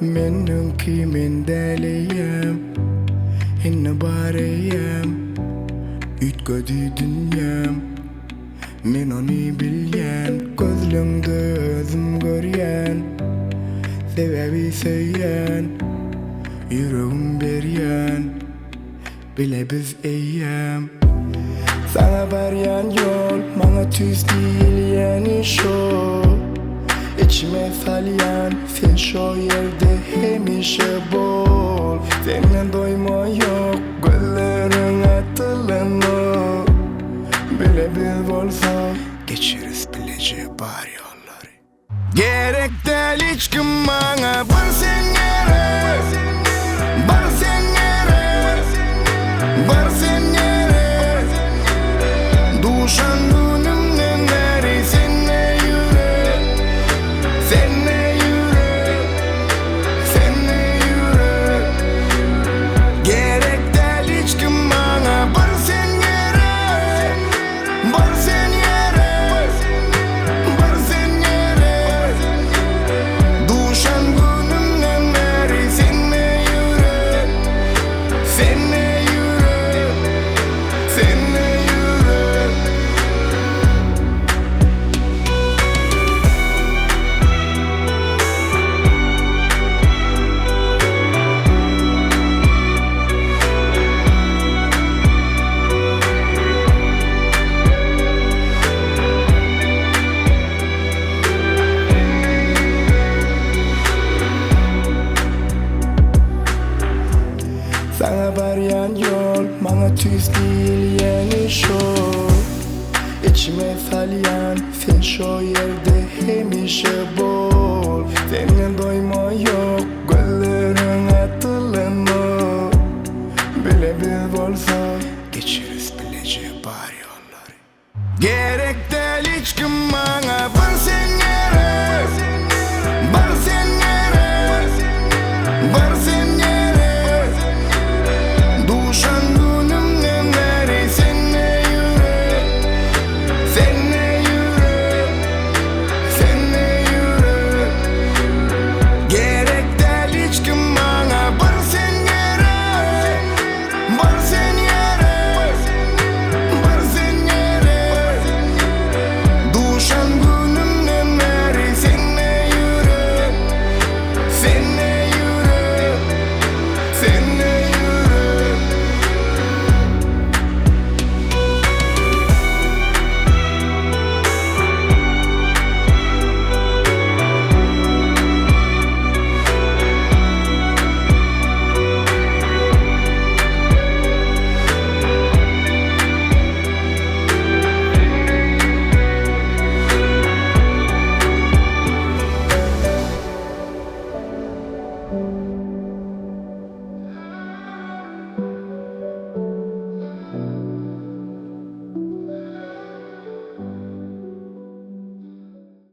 Mening kimin deliyim Hinne bariyim Ütkadi dünyam Men onu bilyen Gözlüngde özüm göryen Sebebi söyyen Yüreğim beryen Bile biz eyyem Sana baryan yol Bana tüz değil yani şo İçime salyan sen şu yerde hemişe bol Seninle doyma yok gözlerin atılanı Bile biz olsa geçeriz bilece bari yolları Gerek değil hiç kim bana var sen yere Var sen yere Var sen yere Duşan günümden beri seninle yürü Seninle yürü Seninle yürü Gerek değil hiç kim bana var sen yere Var sen yere Var sen yere Duşan günümden beri seninle yürü Seninle yürü Seninle yürü Sana baryan yol Bana tüz değil yani şo İçime salyan sen şu yerde hemişe bol Seninle doyma yok gözlerin atılanı Bile biz olsa geçeriz bilece bari yolları Gerek değil hiç kim